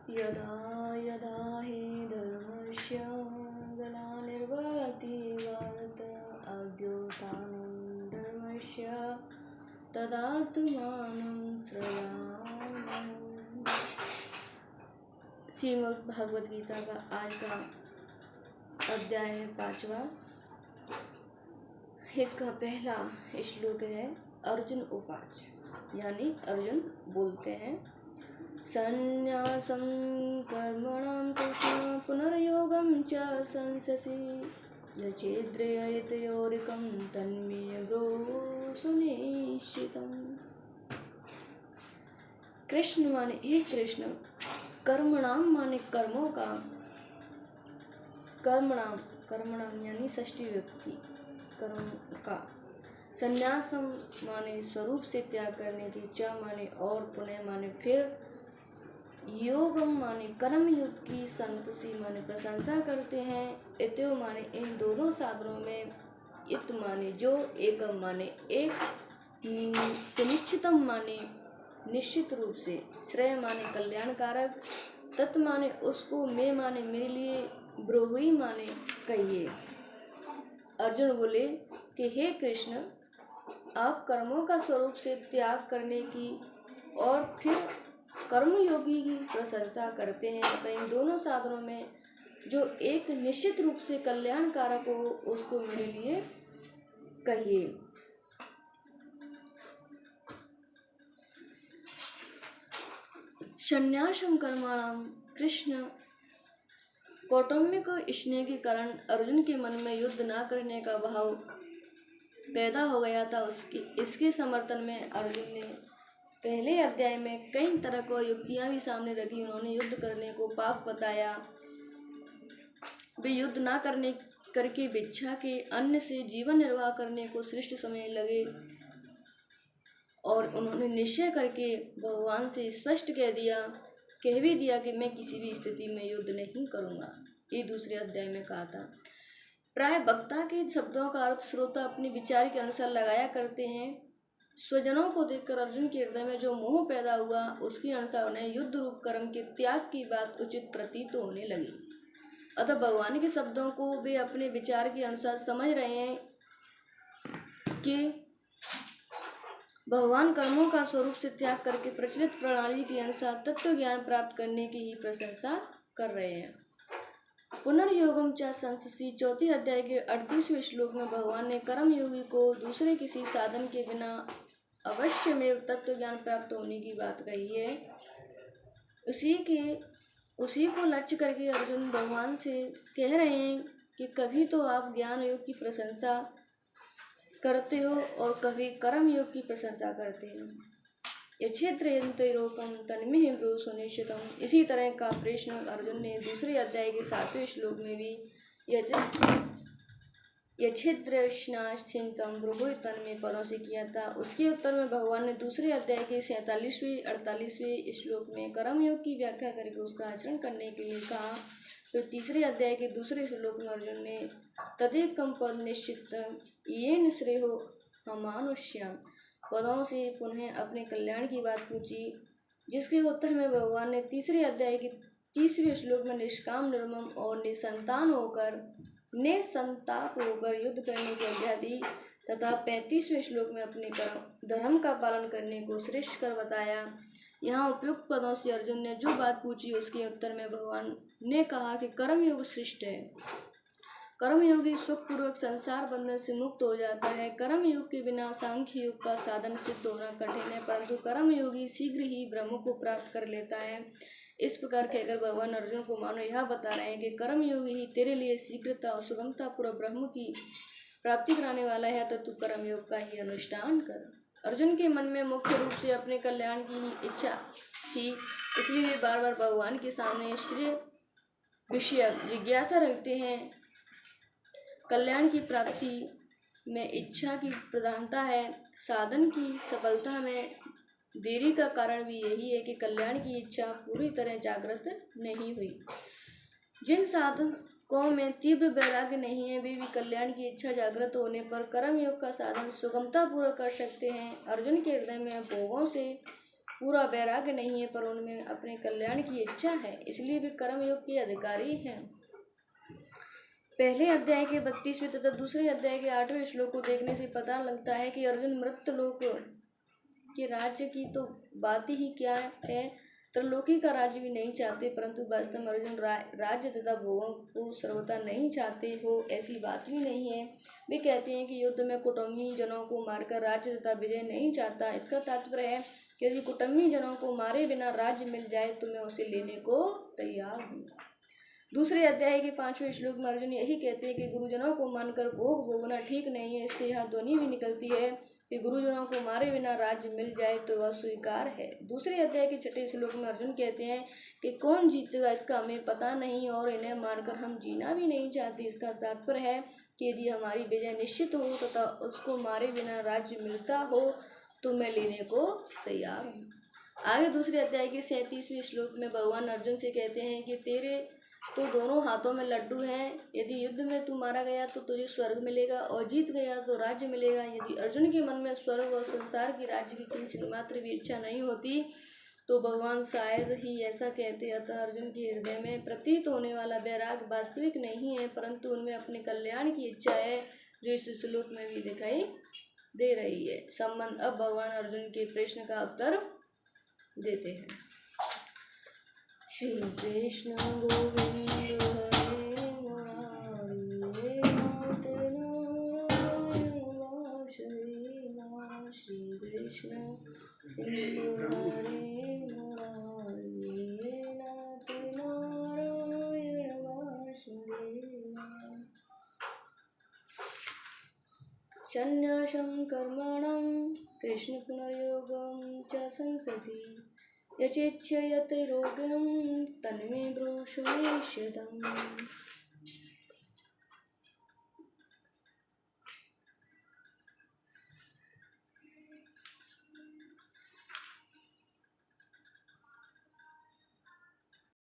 यदा यदा हि धर्मस्य ग्लानिर्भवति भारत अभ्युत्थानं धर्मस्य तदात्मानं सृजाम्यहम्। श्रीमद् भागवत गीता का आज का अध्याय है 5वां। इसका पहला श्लोक है अर्जुन उवाच, यानी अर्जुन बोलते हैं, संन्यासं कर्मणां कृष्ण पुनर्योगं च संससि यचेद्रयतयोरिकं तन्मे ब्रूहि सुनिश्चितम्। कृष्ण माने हे कृष्ण, कर्मणाम माने कर्मों का, कर्मणाम यानी षष्ठी व्यक्ति कर्म का, संन्यासम माने स्वरूप से त्याग करने की, च माने और, पुनः माने फिर, योगम माने कर्म योग की, संससी माने प्रशंसा करते हैं, इत्यो माने इन दोनों साधनों में, इत माने जो, एकम माने एक, सुनिश्चितम माने निश्चित रूप से, श्रेय माने कल्याणकारक, तत् माने उसको, मैं माने मेरे लिए, ब्रूहि माने कहिए। अर्जुन बोले कि हे कृष्ण, आप कर्मों का स्वरूप से त्याग करने की और फिर कर्मयोगी की प्रशंसा करते हैं, तथा इन दोनों साधनों में जो एक निश्चित रूप से कल्याणकारक हो उसको मेरे लिए कहिए। संन्यासम कर्मणाम, कृष्ण कौटुंबिक स्नेह के कारण अर्जुन के मन में युद्ध न करने का भाव पैदा हो गया था। इसके समर्थन में अर्जुन ने पहले अध्याय में कई तरह को युक्तियां भी सामने रखी। उन्होंने युद्ध करने को पाप बताया, वे युद्ध न करने करके भिक्षा के अन्न से जीवन निर्वाह करने को श्रेष्ठ समझने लगे, और उन्होंने निश्चय करके भगवान से स्पष्ट कह भी दिया कि मैं किसी भी स्थिति में युद्ध नहीं करूंगा। ये दूसरे अध्याय में कहा था। प्राय वक्ता के शब्दों का अर्थ श्रोता अपने विचार के अनुसार लगाया करते हैं। स्वजनों को देखकर अर्जुन के हृदय में जो मोह पैदा हुआ, उसके अनुसार उन्हें युद्ध रूप कर्म के त्याग की बात उचित प्रतीत होने लगी। अतः भगवान के शब्दों को वे अपने विचार के अनुसार समझ रहे हैं कि भगवान कर्मों का स्वरूप से त्याग करके प्रचलित प्रणाली के अनुसार तत्व ज्ञान प्राप्त करने की ही प्रशंसा कर रहे हैं। पुनर्योगम च संससि, चौथे अध्याय के 38वें श्लोक में भगवान ने कर्म योगी को दूसरे किसी साधन के बिना अवश्य में तत्व ज्ञान प्राप्त होने की बात कही है। उसी को लक्ष्य करके अर्जुन भगवान से कह रहे हैं कि कभी तो आप ज्ञान योग की प्रशंसा करते हो और कभी कर्म योग की प्रशंसा करते हो। यच्छेद्रयन्तैरोकं तन्मे ब्रूहि सुनिश्चितम्। इसी तरह का प्रश्न अर्जुन ने दूसरे अध्याय के 7वें श्लोक में भी यच्छेद्रयश्नाश्चिन्तं ब्रूहि तन्मे पदों से किया था। उसके उत्तर में भगवान ने दूसरे अध्याय के 47वें 48वें श्लोक में कर्मयोग की व्याख्या करके उसका आचरण करने के लिए कहा। फिर तीसरे अध्याय के दूसरे श्लोक में अर्जुन ने तदेकं पद निश्चित येन श्रेयो अमानुष्यम् पदों से पुनः अपने कल्याण की बात पूछी, जिसके उत्तर में भगवान ने तीसरे अध्याय के 30वें श्लोक में निष्काम, निर्मम और निसंताप होकर युद्ध करने की आज्ञा दी, तथा 35वें श्लोक में अपने धर्म का पालन करने को श्रेष्ठ कर बताया। यहाँ उपयुक्त पदों से अर्जुन ने जो बात पूछी, उसके उत्तर में भगवान ने कहा कि कर्मयोग श्रेष्ठ है। कर्मयोगी सुखपूर्वक संसार बंधन से मुक्त हो जाता है। कर्मयोग के बिना सांख्य योग का साधन सिद्ध होना कठिन है, परंतु कर्मयोगी शीघ्र ही ब्रह्म को प्राप्त कर लेता है। इस प्रकार कहकर भगवान अर्जुन को मानो यह बता रहे हैं कि कर्मयोगी ही तेरे लिए शीघ्रता और सुगमता पूर्व ब्रह्म की प्राप्ति कराने वाला है, तो तू कर्मयोग का ही अनुष्ठान कर। अर्जुन के मन में मुख्य रूप से अपने कल्याण की ही इच्छा थी, इसलिए वे बार बार भगवान के सामने श्रेय विषयक जिज्ञासा रखते हैं। कल्याण की प्राप्ति में इच्छा की प्रधानता है। साधन की सफलता में देरी का कारण भी यही है कि कल्याण की इच्छा पूरी तरह जागृत नहीं हुई। जिन साधकों में तीव्र वैराग्य नहीं है, वे भी कल्याण की इच्छा जागृत होने पर कर्मयोग का साधन सुगमता पूर्वक कर सकते हैं। अर्जुन के हृदय में भोगों से पूरा वैराग्य नहीं है, पर उनमें अपने कल्याण की इच्छा है, इसलिए वे कर्मयोग के अधिकारी हैं। पहले अध्याय के 32वें तथा दूसरे अध्याय के 8वें श्लोक को देखने से पता लगता है कि अर्जुन मृत्यलोक के राज्य की तो बात ही क्या है, त्रिलोकी का राज्य भी नहीं चाहते, परंतु वास्तव में अर्जुन राज्य तथा भोगों को सर्वथा नहीं चाहते हो, ऐसी बात भी नहीं है। वे कहते हैं कि युद्ध में कुटुंबी जनों को मारकर राज्य तथा विजय नहीं चाहता। इसका तात्पर्य है कि यदि कुटुंबी जनों को मारे बिना राज्य मिल जाए तो मैं उसे लेने को तैयार हूँ। दूसरे अध्याय के 5वें श्लोक में अर्जुन यही कहते हैं कि गुरुजनों को मानकर भोग भोगना ठीक नहीं है। इससे यह ध्वनि भी निकलती है कि गुरुजनों को मारे बिना राज्य मिल जाए तो वह स्वीकार है। दूसरे अध्याय के 6वें श्लोक में अर्जुन कहते हैं कि कौन जीतेगा इसका हमें पता नहीं और इन्हें मारकर हम जीना भी नहीं चाहते। इसका तात्पर्य है कि यदि हमारी विजय निश्चित हो तथा उसको मारे बिना राज्य मिलता हो तो मैं लेने को तैयार हूँ। आगे दूसरे अध्याय के 37वें श्लोक में भगवान अर्जुन से कहते हैं कि तेरे तो दोनों हाथों में लड्डू हैं, यदि युद्ध में तू मारा गया तो तुझे स्वर्ग मिलेगा और जीत गया तो राज्य मिलेगा। यदि अर्जुन के मन में स्वर्ग और संसार की राज्य की किंचित मात्र भी इच्छा नहीं होती तो भगवान शायद ही ऐसा कहते। अतः अर्जुन के हृदय में प्रतीत होने वाला वैराग वास्तविक नहीं है, परंतु उनमें अपने कल्याण की इच्छा है, जो इस श्लोक में भी दिखाई दे रही है। संबंध अब भगवान अर्जुन के प्रश्न का उत्तर देते हैं। श्री कृष्ण गोविंद हरे मुरारी नाथ नारायण वासुदेवा। श्री कृष्ण गोविंद हरे मुरारी नाथ नारायण वासुदेवा। संन्यासं कर्मणां कृष्ण पुनर्योगं च संससि यचेच्छयते रोगं तन्मे ब्रूहि निश्चितम्।